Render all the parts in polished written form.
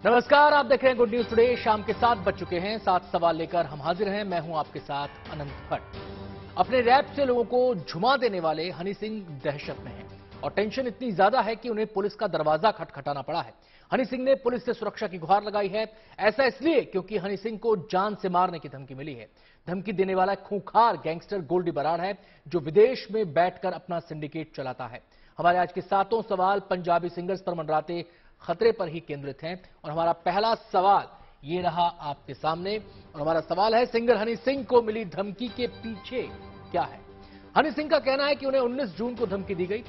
नमस्कार, आप देख रहे हैं गुड न्यूज टुडे। शाम के 7 बज चुके हैं। 7 सवाल लेकर हम हाजिर हैं। मैं हूं आपके साथ अनंत भट्ट। अपने रैप से लोगों को झुमा देने वाले हनी सिंह दहशत में हैं और टेंशन इतनी ज्यादा है कि उन्हें पुलिस का दरवाजा खटखटाना पड़ा है। हनी सिंह ने पुलिस से सुरक्षा की गुहार लगाई है। ऐसा इसलिए क्योंकि हनी सिंह को जान से मारने की धमकी मिली है। धमकी देने वाला खूंखार गैंगस्टर गोल्डी बराड़ है, जो विदेश में बैठकर अपना सिंडिकेट चलाता है। हमारे आज के 7 सवाल पंजाबी सिंगर्स पर मंडराते खतरे पर ही केंद्रित हैं और हमारा पहला सवाल ये रहा आपके सामने। और हमारा सवाल है, सिंगर हनी सिंह को मिली धमकी के पीछे क्या है। हनी सिंह का कहना है कि उन्हें 19 जून को धमकी दी गई।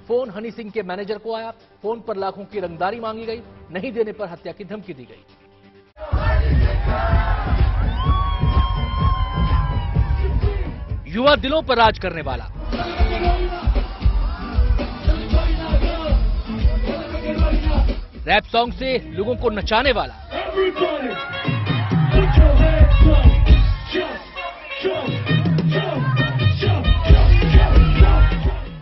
फोन हनी सिंह के मैनेजर को आया, फोन पर लाखों की रंगदारी मांगी गई, नहीं देने पर हत्या की धमकी दी गई। युवा दिलों पर राज करने वाला, रैप सॉन्ग से लोगों को नचाने वाला,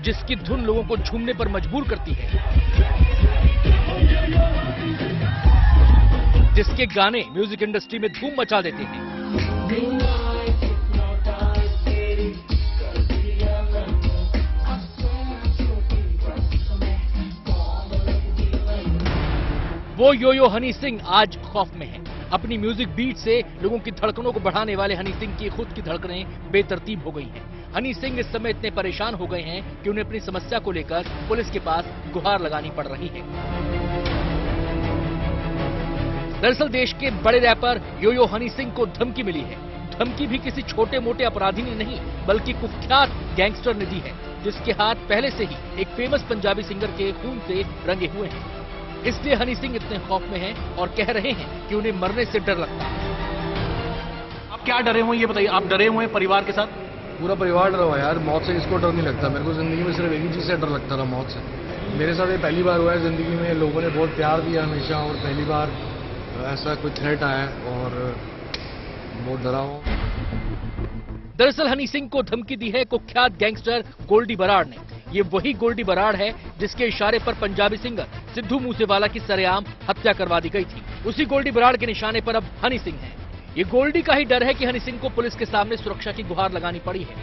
जिसकी धुन लोगों को झूमने पर मजबूर करती है, जिसके गाने म्यूजिक इंडस्ट्री में धूम मचा देते हैं, वो यो हनी सिंह आज खौफ में है। अपनी म्यूजिक बीट से लोगों की धड़कनों को बढ़ाने वाले हनी सिंह की खुद की धड़कनें बेतरतीब हो गई हैं। हनी सिंह इस समय इतने परेशान हो गए हैं कि उन्हें अपनी समस्या को लेकर पुलिस के पास गुहार लगानी पड़ रही है। दरअसल देश के बड़े रैपर यो हनी सिंह को धमकी मिली है। धमकी भी किसी छोटे मोटे अपराधी ने नहीं, बल्कि कुख्यात गैंगस्टर ने दी है, जिसके हाथ पहले से ही एक फेमस पंजाबी सिंगर के खून से रंगे हुए हैं। इसलिए हनी सिंह इतने खौफ में हैं और कह रहे हैं कि उन्हें मरने से डर लगता है। आप क्या डरे हुए ये बताइए। आप डरे हुए हैं परिवार के साथ? पूरा परिवार डरा हुआ है यार। मौत से किसको डर नहीं लगता। मेरे को जिंदगी में सिर्फ एक ही चीज से डर लगता था, मौत से। मेरे साथ ये पहली बार हुआ है जिंदगी में। लोगों ने बहुत प्यार दिया हमेशा और पहली बार ऐसा कोई थ्रेट आया और बहुत डरा हुआ। दरअसल हनी सिंह को धमकी दी है कुख्यात गैंगस्टर गोल्डी बराड़ ने। ये वही गोल्डी बराड़ है जिसके इशारे पर पंजाबी सिंगर सिद्धू मूसेवाला की सरेआम हत्या करवा दी गई थी। उसी गोल्डी बराड़ के निशाने पर अब हनी सिंह है। ये गोल्डी का ही डर है कि हनी सिंह को पुलिस के सामने सुरक्षा की गुहार लगानी पड़ी है।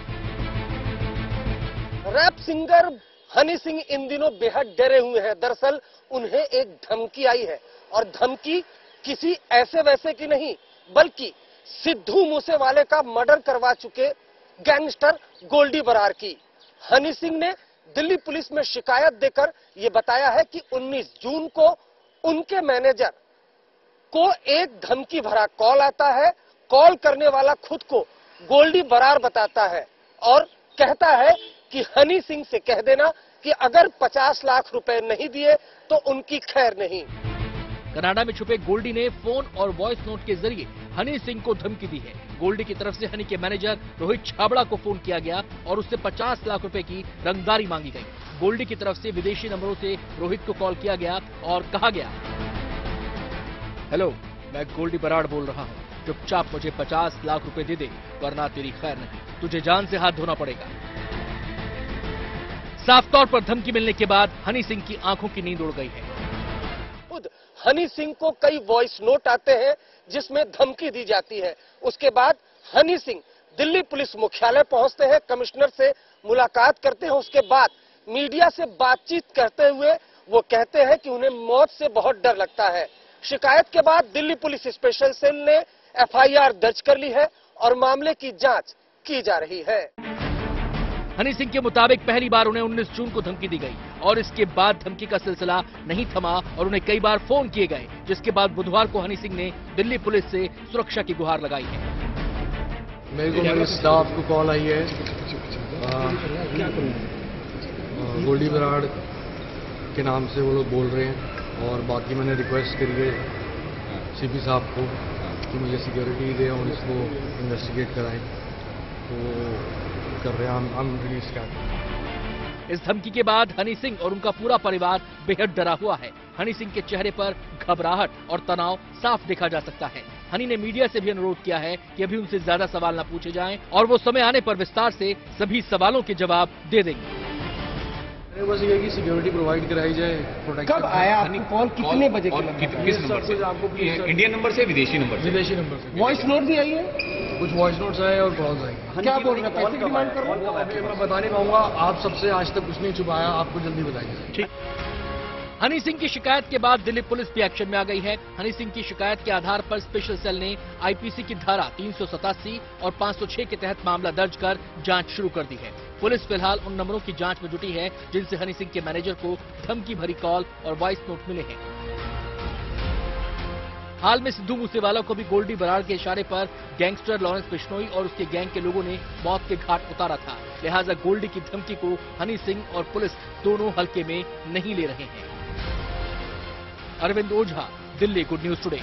रैप सिंगर हनी सिंह इन दिनों बेहद डरे हुए हैं। दरअसल उन्हें एक धमकी आई है और धमकी किसी ऐसे वैसे की नहीं, बल्कि सिद्धू मूसेवाले का मर्डर करवा चुके गैंगस्टर गोल्डी बराड़ की। हनी सिंह ने दिल्ली पुलिस में शिकायत देकर यह बताया है कि 19 जून को उनके मैनेजर को एक धमकी भरा कॉल आता है। कॉल करने वाला खुद को गोल्डी बराड़ बताता है और कहता है कि हनी सिंह से कह देना कि अगर 50 लाख रुपए नहीं दिए तो उनकी खैर नहीं। कनाडा में छुपे गोल्डी ने फोन और वॉइस नोट के जरिए हनी सिंह को धमकी दी है। गोल्डी की तरफ से हनी के मैनेजर रोहित छाबड़ा को फोन किया गया और उससे 50 लाख रुपए की रंगदारी मांगी गई। गोल्डी की तरफ से विदेशी नंबरों से रोहित को कॉल किया गया और कहा गया, हेलो, मैं गोल्डी बराड़ बोल रहा हूँ, चुपचाप मुझे 50 लाख रुपए दे दे, वरना तेरी खैर नहीं, तुझे जान से हाथ धोना पड़ेगा। साफ तौर पर धमकी मिलने के बाद हनी सिंह की आंखों की नींद उड़ गई है। हनी सिंह को कई वॉइस नोट आते हैं जिसमें धमकी दी जाती है। उसके बाद हनी सिंह दिल्ली पुलिस मुख्यालय पहुंचते हैं, कमिश्नर से मुलाकात करते हैं। उसके बाद मीडिया से बातचीत करते हुए वो कहते हैं कि उन्हें मौत से बहुत डर लगता है। शिकायत के बाद दिल्ली पुलिस स्पेशल सेल ने FIR दर्ज कर ली है और मामले की जांच की जा रही है। हनी सिंह के मुताबिक पहली बार उन्हें 19 जून को धमकी दी गई और इसके बाद धमकी का सिलसिला नहीं थमा और उन्हें कई बार फोन किए गए, जिसके बाद बुधवार को हनी सिंह ने दिल्ली पुलिस से सुरक्षा की गुहार लगाई है। मेरे को मेरे स्टाफ को कॉल आई है गोल्डी बराड़ के नाम से, वो लोग बोल रहे हैं और बाकी मैंने रिक्वेस्ट करी है CP साहब को कि मुझे सिक्योरिटी दे और इसको इन्वेस्टिगेट कराएं, तो कर रहे हैं हम रिलीज कर। इस धमकी के बाद हनी सिंह और उनका पूरा परिवार बेहद डरा हुआ है। हनी सिंह के चेहरे पर घबराहट और तनाव साफ देखा जा सकता है। हनी ने मीडिया से भी अनुरोध किया है कि अभी उनसे ज्यादा सवाल न पूछे जाएं और वो समय आने पर विस्तार से सभी सवालों के जवाब दे देंगे। बस ये कि सिक्योरिटी प्रोवाइड कराई जाए, प्रोटेक्शन। कब आया आपको कॉल, कितने बजे और किस नंबर से? आपको इंडियन नंबर से, विदेशी नंबर से? विदेशी नंबर से वॉइस नोट भी आई है? कुछ वॉइस नोट्स आए और कॉल्स आए। क्या बोल रहे हैं, पैसे की डिमांड कर रहे हैं? अभी मैं बता नहीं पाऊंगा, आप सबसे आज तक कुछ नहीं छुपाया, आपको जल्दी बताएंगे। ठीक। हनी सिंह की शिकायत के बाद दिल्ली पुलिस भी एक्शन में आ गई है। हनी सिंह की शिकायत के आधार पर स्पेशल सेल ने आईपीसी की धारा 387 और 506 के तहत मामला दर्ज कर जांच शुरू कर दी है। पुलिस फिलहाल उन नंबरों की जांच में जुटी है जिनसे हनी सिंह के मैनेजर को धमकी भरी कॉल और वॉइस नोट मिले हैं। हाल में सिद्धू मूसेवाला को भी गोल्डी बराड़ के इशारे पर गैंगस्टर लॉरेंस बिश्नोई और उसके गैंग के लोगों ने मौत के घाट उतारा था। लिहाजा गोल्डी की धमकी को हनी सिंह और पुलिस दोनों हल्के में नहीं ले रहे हैं। Arvind Ojha, Delhi, good news today.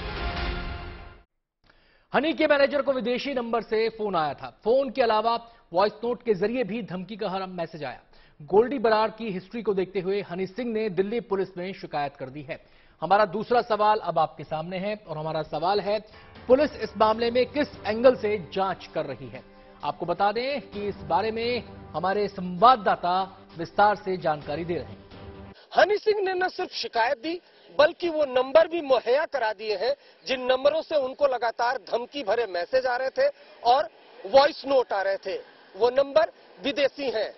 Honey के मैनेजर को विदेशी नंबर से फोन आया था। फोन के अलावा वॉइस नोट के जरिए भी धमकी का हर मैसेज आया। गोल्डी बराड़ की हिस्ट्री को देखते हुए हनी सिंह ने दिल्ली पुलिस में शिकायत कर दी है। हमारा दूसरा सवाल अब आपके सामने है और हमारा सवाल है, पुलिस इस मामले में किस एंगल से जांच कर रही है? आपको बता दें कि इस बारे में हमारे संवाददाता विस्तार से जानकारी दे रहे हैं। हनी सिंह ने न सिर्फ शिकायत दी बल्कि वो नंबर भी मुहैया करा दिए हैं जिन नंबरों से उनको लगातार धमकी भरे मैसेज आ रहे थे और वॉइस नोट आ रहे थे। वो नंबर विदेशी हैं।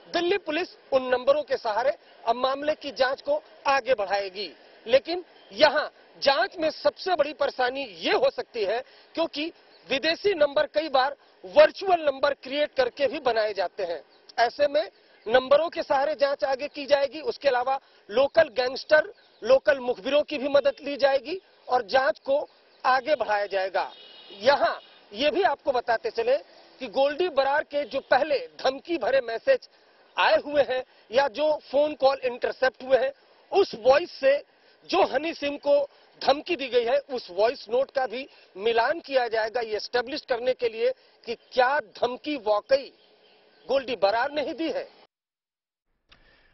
दिल्ली पुलिस उन नंबरों के सहारे अब मामले की जांच को आगे बढ़ाएगी। लेकिन यहाँ जांच में सबसे बड़ी परेशानी ये हो सकती है क्योंकि विदेशी नंबर कई बार वर्चुअल नंबर क्रिएट करके भी बनाए जाते हैं। ऐसे में नंबरों के सहारे जांच आगे की जाएगी। उसके अलावा लोकल गैंगस्टर, लोकल मुखबिरों की भी मदद ली जाएगी और जांच को आगे बढ़ाया जाएगा। यहाँ ये भी आपको बताते चले कि गोल्डी बराड़ के जो पहले धमकी भरे मैसेज आए हुए हैं या जो फोन कॉल इंटरसेप्ट हुए हैं, उस वॉइस से जो हनी सिंह को धमकी दी गई है उस वॉइस नोट का भी मिलान किया जाएगा, ये एस्टेब्लिश करने के लिए कि क्या धमकी वाकई गोल्डी बराड़ ने ही दी है।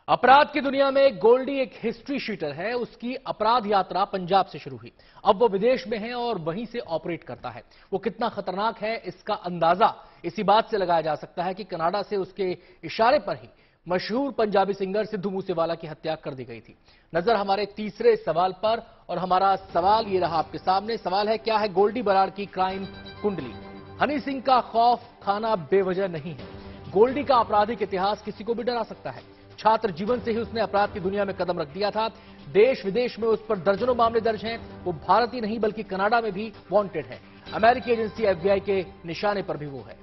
अपराध की दुनिया में गोल्डी एक हिस्ट्री शीटर है। उसकी अपराध यात्रा पंजाब से शुरू हुई, अब वो विदेश में है और वहीं से ऑपरेट करता है। वो कितना खतरनाक है इसका अंदाजा इसी बात से लगाया जा सकता है कि कनाडा से उसके इशारे पर ही मशहूर पंजाबी सिंगर सिद्धू मूसेवाला की हत्या कर दी गई थी। नजर हमारे तीसरे सवाल पर और हमारा सवाल ये रहा आपके सामने। सवाल है, क्या है गोल्डी बराड़ की क्राइम कुंडली? हनी सिंह का खौफ खाना बेवजह नहीं है। गोल्डी का आपराधिक इतिहास किसी को भी डरा सकता है। छात्र जीवन से ही उसने अपराध की दुनिया में कदम रख दिया था। देश विदेश में उस पर दर्जनों मामले दर्ज हैं। वो भारत ही नहीं बल्कि कनाडा में भी वांटेड है। अमेरिकी एजेंसी FBI के निशाने पर भी वो है।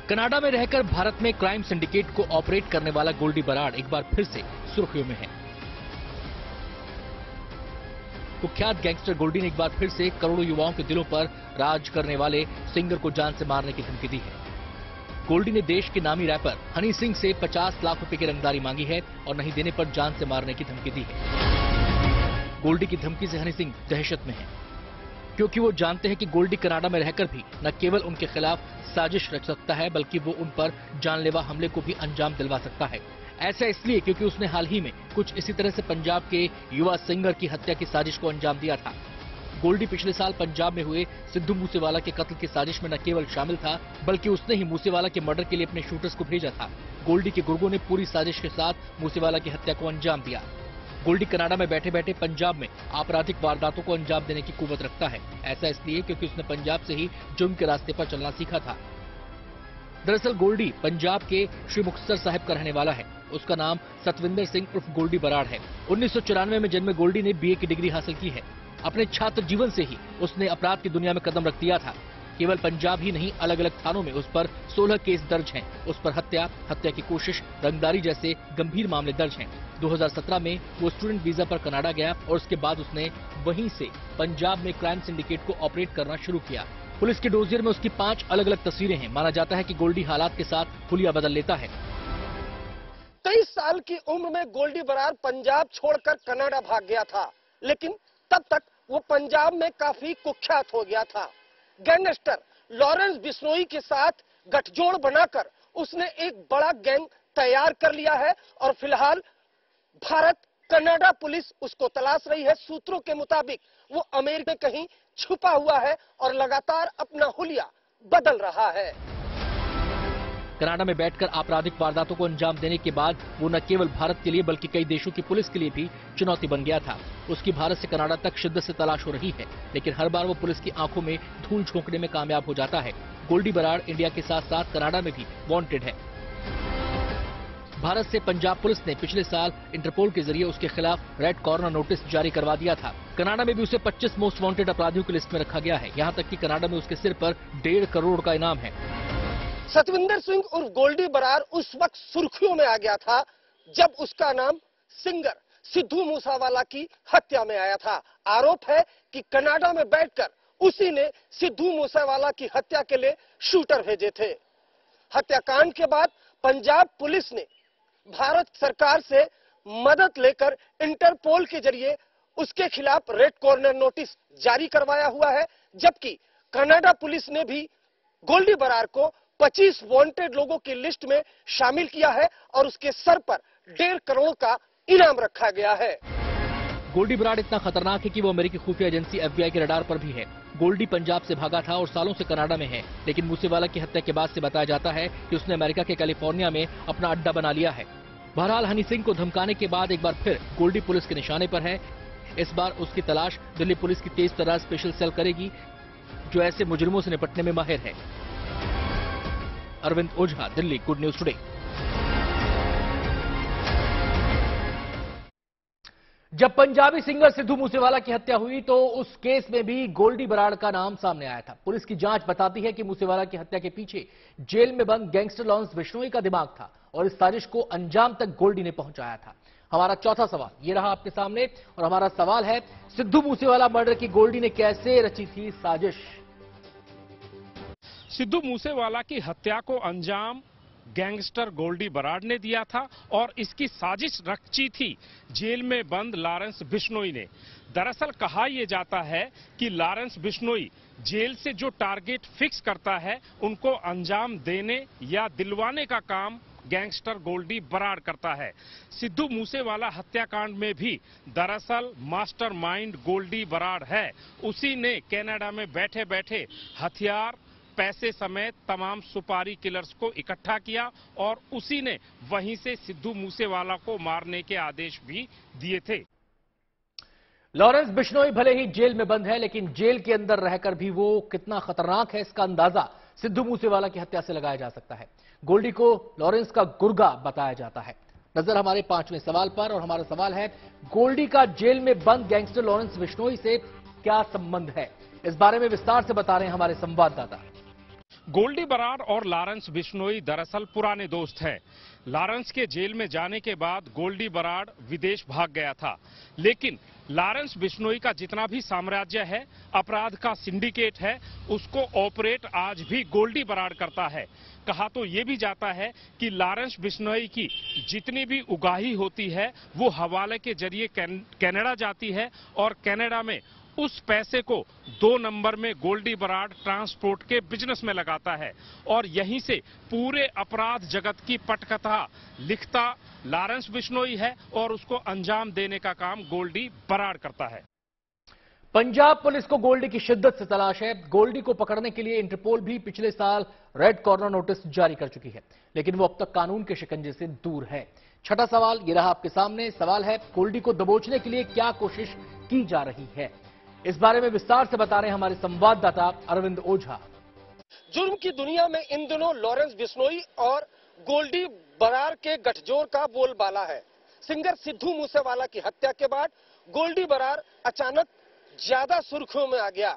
कनाडा में रहकर भारत में क्राइम सिंडिकेट को ऑपरेट करने वाला गोल्डी बराड़ एक बार फिर से सुर्खियों में है। कुख्यात गैंगस्टर गोल्डी ने एक बार फिर से करोड़ों युवाओं के दिलों पर राज करने वाले सिंगर को जान से मारने की धमकी दी है। गोल्डी ने देश के नामी रैपर हनी सिंह से 50 लाख रुपए की रंगदारी मांगी है और नहीं देने पर जान से मारने की धमकी दी है। गोल्डी की धमकी से हनी सिंह दहशत में है क्योंकि वो जानते हैं कि गोल्डी कनाडा में रहकर भी न केवल उनके खिलाफ साजिश रच सकता है बल्कि वो उन पर जानलेवा हमले को भी अंजाम दिलवा सकता है। ऐसा इसलिए क्योंकि उसने हाल ही में कुछ इसी तरह से पंजाब के युवा सिंगर की हत्या की साजिश को अंजाम दिया था। गोल्डी पिछले साल पंजाब में हुए सिद्धू मूसेवाला के कत्ल की साजिश में न केवल शामिल था बल्कि उसने ही मूसेवाला के मर्डर के लिए अपने शूटर्स को भेजा था। गोल्डी के गुर्गों ने पूरी साजिश के साथ मूसेवाला की हत्या को अंजाम दिया। गोल्डी कनाडा में बैठे बैठे पंजाब में आपराधिक वारदातों को अंजाम देने की कुव्वत रखता है। ऐसा इसलिए क्योंकि उसने पंजाब से ही जुर्म के रास्ते पर चलना सीखा था। दरअसल गोल्डी पंजाब के श्री मुक्तसर साहिब का रहने वाला है। उसका नाम सतविंदर सिंह उर्फ गोल्डी बराड़ है। 1994 में जन्मे गोल्डी ने BA की डिग्री हासिल की है। अपने छात्र जीवन से ही उसने अपराध की दुनिया में कदम रख दिया था। केवल पंजाब ही नहीं, अलग अलग थानों में उस पर 16 केस दर्ज हैं। उस पर हत्या की कोशिश, रंगदारी जैसे गंभीर मामले दर्ज हैं। 2017 में वो स्टूडेंट वीजा पर कनाडा गया और उसके बाद उसने वहीं से पंजाब में क्राइम सिंडिकेट को ऑपरेट करना शुरू किया। पुलिस के डोजियर में उसकी 5 अलग अलग तस्वीरें हैं। माना जाता है कि गोल्डी हालात के साथ हुलिया बदल लेता है। 23 साल की उम्र में गोल्डी बराड़ पंजाब छोड़कर कनाडा भाग गया था, लेकिन तब तक वो पंजाब में काफी कुख्यात हो गया था। गैंगस्टर लॉरेंस बिश्नोई के साथ गठजोड़ बनाकर उसने एक बड़ा गैंग तैयार कर लिया है और फिलहाल भारत कनाडा पुलिस उसको तलाश रही है। सूत्रों के मुताबिक वो अमेरिका में कहीं छुपा हुआ है और लगातार अपना हुलिया बदल रहा है। कनाडा में बैठकर आपराधिक वारदातों को अंजाम देने के बाद वो न केवल भारत के लिए बल्कि कई देशों की पुलिस के लिए भी चुनौती बन गया था। उसकी भारत से कनाडा तक शिद्दत से तलाश हो रही है, लेकिन हर बार वो पुलिस की आंखों में धूल झोंकने में कामयाब हो जाता है। गोल्डी बराड़ इंडिया के साथ साथ कनाडा में भी वांटेड है। भारत से पंजाब पुलिस ने पिछले साल इंटरपोल के जरिए उसके खिलाफ रेड कॉर्नर नोटिस जारी करवा दिया था। कनाडा में भी उसे 25 मोस्ट वांटेड अपराधियों की लिस्ट में रखा गया है। यहां तक कि कनाडा में उसके सिर पर 1.5 करोड़ का इनाम है। सतविंदर सिंह उर्फ गोल्डी बराड़ उस वक्त सुर्खियों में आ गया था जब उसका नाम सिंगर सिद्धू मूसेवाला की हत्या में आया था। आरोप है कि कनाडा में बैठकर उसी ने सिद्धू मूसेवाला की हत्या के लिए शूटर भेजे थे। हत्याकांड के बाद पंजाब पुलिस ने भारत सरकार से मदद लेकर इंटरपोल के जरिए उसके खिलाफ रेड कॉर्नर नोटिस जारी करवाया हुआ है, जबकि कनाडा पुलिस ने भी गोल्डी बराड़ को 25 वांटेड लोगों की लिस्ट में शामिल किया है और उसके सर पर 1.5 करोड़ का इनाम रखा गया है। गोल्डी बराड़ इतना खतरनाक है कि वो अमेरिकी खुफिया एजेंसी FBI के रडार पर भी है। गोल्डी पंजाब से भागा था और सालों से कनाडा में है, लेकिन मूसेवाला की हत्या के बाद से बताया जाता है कि उसने अमेरिका के कैलिफोर्निया में अपना अड्डा बना लिया है। बहरहाल हनी सिंह को धमकाने के बाद एक बार फिर गोल्डी पुलिस के निशाने पर है। इस बार उसकी तलाश दिल्ली पुलिस की तेज तर्रार स्पेशल सेल करेगी, जो ऐसे मुजरिमों से निपटने में माहिर है। Arvind Ojha, Delhi, good news today. जब पंजाबी सिंगर सिद्धू मूसेवाला की हत्या हुई तो उस केस में भी गोल्डी बराड़ का नाम सामने आया था। पुलिस की जांच बताती है कि मूसेवाला की हत्या के पीछे जेल में बंद गैंगस्टर लॉरेंस बिश्नोई का दिमाग था और इस साजिश को अंजाम तक गोल्डी ने पहुंचाया था। हमारा चौथा सवाल ये रहा आपके सामने और हमारा सवाल है, सिद्धू मूसेवाला मर्डर की गोल्डी ने कैसे रची थी साजिश? सिद्धू मूसेवाला की हत्या को अंजाम गैंगस्टर गोल्डी बराड़ ने दिया था और इसकी साजिश रची थी जेल में बंद लॉरेंस बिश्नोई ने। दरअसल कहा यह जाता है कि लॉरेंस बिश्नोई जेल से जो टारगेट फिक्स करता है उनको अंजाम देने या दिलवाने का काम गैंगस्टर गोल्डी बराड़ करता है। सिद्धू मूसेवाला हत्याकांड में भी दरअसल मास्टरमाइंड गोल्डी बराड़ है। उसी ने कनाडा में बैठे बैठे हथियार, पैसे समेत तमाम सुपारी किलर्स को इकट्ठा किया और उसी ने वहीं से सिद्धू मूसेवाला को मारने के आदेश भी दिए थे। लॉरेंस बिश्नोई भले ही जेल में बंद है, लेकिन जेल के अंदर रहकर भी वो कितना खतरनाक है इसका अंदाजा सिद्धू मूसेवाला की हत्या से लगाया जा सकता है। गोल्डी को लॉरेंस का गुर्गा बताया जाता है। नजर हमारे 5वें सवाल पर और हमारा सवाल है, गोल्डी का जेल में बंद गैंगस्टर लॉरेंस बिश्नोई से क्या संबंध है? इस बारे में विस्तार से बता रहे हैं हमारे संवाददाता। गोल्डी बराड़ और लॉरेंस बिश्नोई दरअसल पुराने दोस्त हैं। लॉरेंस के जेल में जाने के बाद गोल्डी बराड़ विदेश भाग गया था, लेकिन लॉरेंस बिश्नोई का जितना भी साम्राज्य है, अपराध का सिंडिकेट है, उसको ऑपरेट आज भी गोल्डी बराड़ करता है। कहा तो ये भी जाता है कि लॉरेंस बिश्नोई की जितनी भी उगाही होती है वो हवाले के जरिए कनाडा जाती है और कनाडा में उस पैसे को 2 नंबर में गोल्डी बराड़ ट्रांसपोर्ट के बिजनेस में लगाता है और यहीं से पूरे अपराध जगत की पटकथा लिखता लॉरेंस बिश्नोई है और उसको अंजाम देने का काम गोल्डी बराड़ करता है। पंजाब पुलिस को गोल्डी की शिद्दत से तलाश है। गोल्डी को पकड़ने के लिए इंटरपोल भी पिछले साल रेड कॉर्नर नोटिस जारी कर चुकी है, लेकिन वो अब तक कानून के शिकंजे से दूर है। छठा सवाल ये रहा आपके सामने। सवाल है, गोल्डी को दबोचने के लिए क्या कोशिश की जा रही है? इस बारे में विस्तार से बता रहे हैं हमारे संवाददाता अरविंद ओझा। जुर्म की दुनिया में इन दिनों लॉरेंस बिश्नोई और गोल्डी बराड़ के गठजोड़ का बोलबाला है। सिंगर सिद्धू मूसेवाला की हत्या के बाद गोल्डी बराड़ अचानक ज्यादा सुर्खियों में आ गया।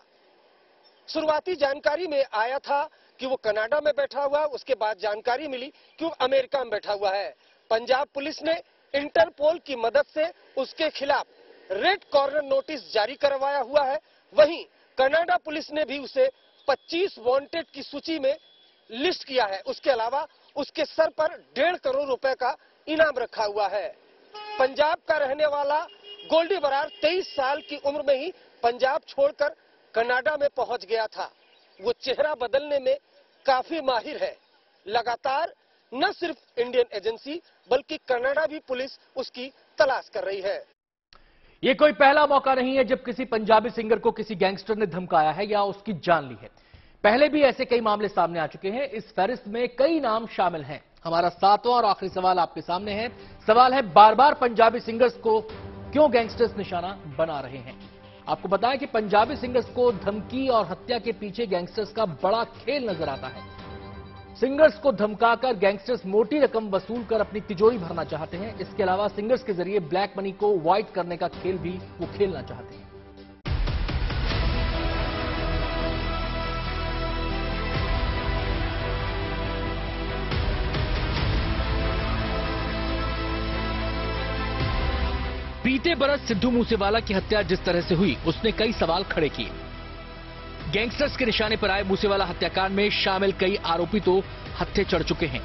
शुरुआती जानकारी में आया था कि वो कनाडा में बैठा हुआ, उसके बाद जानकारी मिली कि वो अमेरिका में बैठा हुआ है। पंजाब पुलिस ने इंटरपोल की मदद से उसके खिलाफ रेड कॉर्नर नोटिस जारी करवाया हुआ है। वहीं कनाडा पुलिस ने भी उसे 25 वांटेड की सूची में लिस्ट किया है। उसके अलावा उसके सर पर 1.5 करोड़ रुपए का इनाम रखा हुआ है। पंजाब का रहने वाला गोल्डी बराड़ 23 साल की उम्र में ही पंजाब छोड़कर कनाडा में पहुंच गया था। वो चेहरा बदलने में काफी माहिर है। लगातार न सिर्फ इंडियन एजेंसी बल्कि कनाडा भी पुलिस उसकी तलाश कर रही है। ये कोई पहला मौका नहीं है जब किसी पंजाबी सिंगर को किसी गैंगस्टर ने धमकाया है या उसकी जान ली है। पहले भी ऐसे कई मामले सामने आ चुके हैं। इस फहरिस्त में कई नाम शामिल हैं। हमारा 7वां और आखिरी सवाल आपके सामने है। सवाल है, बार बार पंजाबी सिंगर्स को क्यों गैंगस्टर्स निशाना बना रहे हैं? आपको बताएं कि पंजाबी सिंगर्स को धमकी और हत्या के पीछे गैंगस्टर्स का बड़ा खेल नजर आता है। सिंगर्स को धमकाकर गैंगस्टर्स मोटी रकम वसूल कर अपनी तिजोरी भरना चाहते हैं। इसके अलावा सिंगर्स के जरिए ब्लैक मनी को व्हाइट करने का खेल भी वो खेलना चाहते हैं। बीते बरस सिद्धू मूसेवाला की हत्या जिस तरह से हुई, उसने कई सवाल खड़े किए। गैंगस्टर्स के निशाने पर आए मूसेवाला हत्याकांड में शामिल कई आरोपी तो हत्थे चढ़ चुके हैं,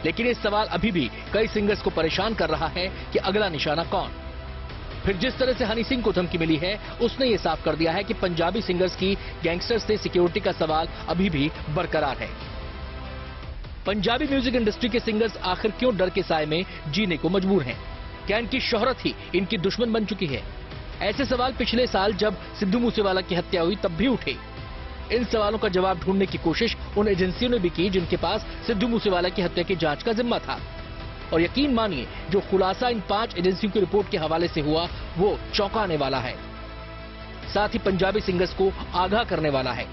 लेकिन ये सवाल अभी भी कई सिंगर्स को परेशान कर रहा है कि अगला निशाना कौन। फिर जिस तरह से हनी सिंह को धमकी मिली है, उसने ये साफ कर दिया है कि पंजाबी सिंगर्स की गैंगस्टर्स से सिक्योरिटी का सवाल अभी भी बरकरार है। पंजाबी म्यूजिक इंडस्ट्री के सिंगर्स आखिर क्यों डर के साए में जीने को मजबूर हैं? क्या इनकी शोहरत ही इनकी दुश्मन बन चुकी है? ऐसे सवाल पिछले साल जब सिद्धू मूसेवाला की हत्या हुई तब भी उठे। इन सवालों का जवाब ढूंढने की कोशिश उन एजेंसियों ने भी की जिनके पास सिद्धू मूसेवाला की हत्या की जांच का जिम्मा था। और यकीन मानिए, जो खुलासा इन 5 एजेंसियों की रिपोर्ट के हवाले से हुआ वो चौंकाने वाला है, साथ ही पंजाबी सिंगर्स को आगाह करने वाला है।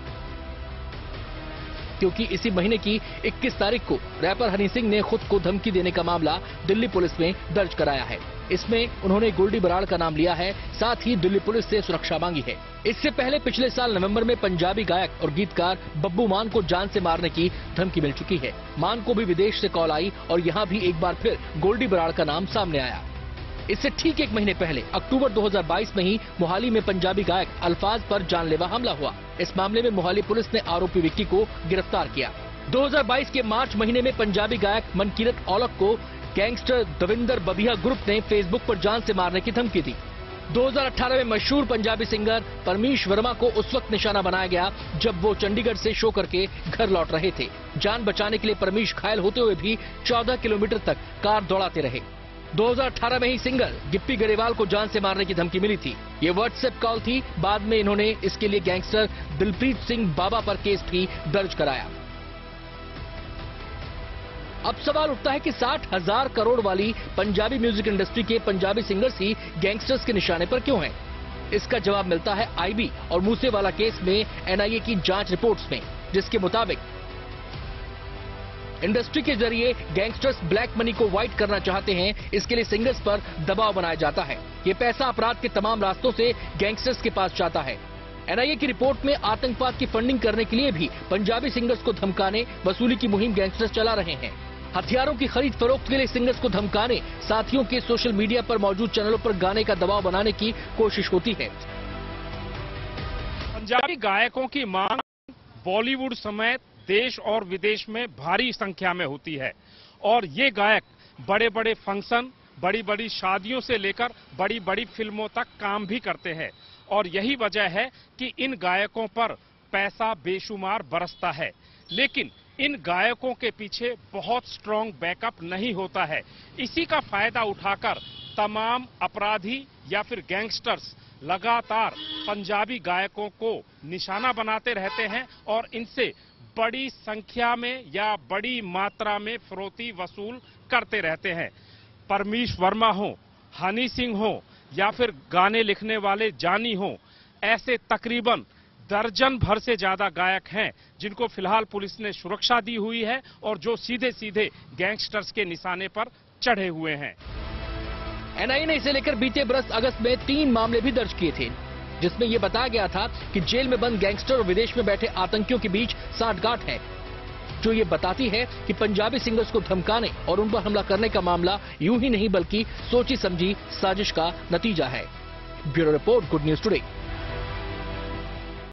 क्योंकि इसी महीने की 21 तारीख को रैपर हनी सिंह ने खुद को धमकी देने का मामला दिल्ली पुलिस में दर्ज कराया है। इसमें उन्होंने गोल्डी बराड़ का नाम लिया है, साथ ही दिल्ली पुलिस से सुरक्षा मांगी है। इससे पहले पिछले साल नवंबर में पंजाबी गायक और गीतकार बब्बू मान को जान से मारने की धमकी मिल चुकी है। मान को भी विदेश से कॉल आई और यहाँ भी एक बार फिर गोल्डी बराड़ का नाम सामने आया। इससे ठीक 1 महीने पहले अक्टूबर 2022 में ही मोहाली में पंजाबी गायक अल्फाज पर जानलेवा हमला हुआ। इस मामले में मोहाली पुलिस ने आरोपी विक्की को गिरफ्तार किया। 2022 के मार्च महीने में पंजाबी गायक मनकीरत औलख को गैंगस्टर दविंदर बबिया ग्रुप ने फेसबुक पर जान से मारने की धमकी दी। 2018 में मशहूर पंजाबी सिंगर परमीश वर्मा को उस वक्त निशाना बनाया गया जब वो चंडीगढ़ से शो करके घर लौट रहे थे। जान बचाने के लिए परमीश घायल होते हुए भी 14 किलोमीटर तक कार दौड़ाते रहे। 2018 में ही सिंगर गिप्पी गरेवाल को जान से मारने की धमकी मिली थी। ये व्हाट्सएप कॉल थी। बाद में इन्होंने इसके लिए गैंगस्टर दिलप्रीत सिंह बाबा पर केस भी दर्ज कराया। अब सवाल उठता है कि 60,000 करोड़ वाली पंजाबी म्यूजिक इंडस्ट्री के पंजाबी सिंगर्स ही गैंगस्टर्स के निशाने पर क्यों हैं? इसका जवाब मिलता है आईबी और मूसेवाला केस में एनआईए की जांच रिपोर्ट्स में, जिसके मुताबिक इंडस्ट्री के जरिए गैंगस्टर्स ब्लैक मनी को व्हाइट करना चाहते हैं। इसके लिए सिंगर्स पर दबाव बनाया जाता है। ये पैसा अपराध के तमाम रास्तों से गैंगस्टर्स के पास जाता है। एनआईए की रिपोर्ट में आतंकवाद की फंडिंग करने के लिए भी पंजाबी सिंगर्स को धमकाने, वसूली की मुहिम गैंगस्टर्स चला रहे हैं। हथियारों की खरीद फरोख्त के लिए सिंगर्स को धमकाने, साथियों के सोशल मीडिया पर मौजूद चैनलों पर गाने का दबाव बनाने की कोशिश होती है। पंजाबी गायकों की मांग बॉलीवुड समेत देश और विदेश में भारी संख्या में होती है और ये गायक बड़े बड़े फंक्शन, बड़ी बड़ी शादियों से लेकर बड़ी बड़ी फिल्मों तक काम भी करते हैं और यही वजह है कि इन गायकों पर पैसा बेशुमार बरसता है। लेकिन इन गायकों के पीछे बहुत स्ट्रॉन्ग बैकअप नहीं होता है। इसी का फायदा उठाकर तमाम अपराधी या फिर गैंगस्टर्स लगातार पंजाबी गायकों को निशाना बनाते रहते हैं और इनसे बड़ी संख्या में या बड़ी मात्रा में फिरौती वसूल करते रहते हैं। परमीश वर्मा हो, हनी सिंह हो या फिर गाने लिखने वाले जानी हो, ऐसे तकरीबन दर्जन भर से ज्यादा गायक हैं जिनको फिलहाल पुलिस ने सुरक्षा दी हुई है और जो सीधे सीधे गैंगस्टर्स के निशाने पर चढ़े हुए हैं। एनआईए ने इसे लेकर बीते बरस अगस्त में 3 मामले भी दर्ज किए थे, जिसमें यह बताया गया था कि जेल में बंद गैंगस्टर और विदेश में बैठे आतंकियों के बीच सांठगांठ है, जो ये बताती है कि पंजाबी सिंगर्स को धमकाने और उन पर हमला करने का मामला यूं ही नहीं बल्कि सोची समझी साजिश का नतीजा है। Bureau report, good news today.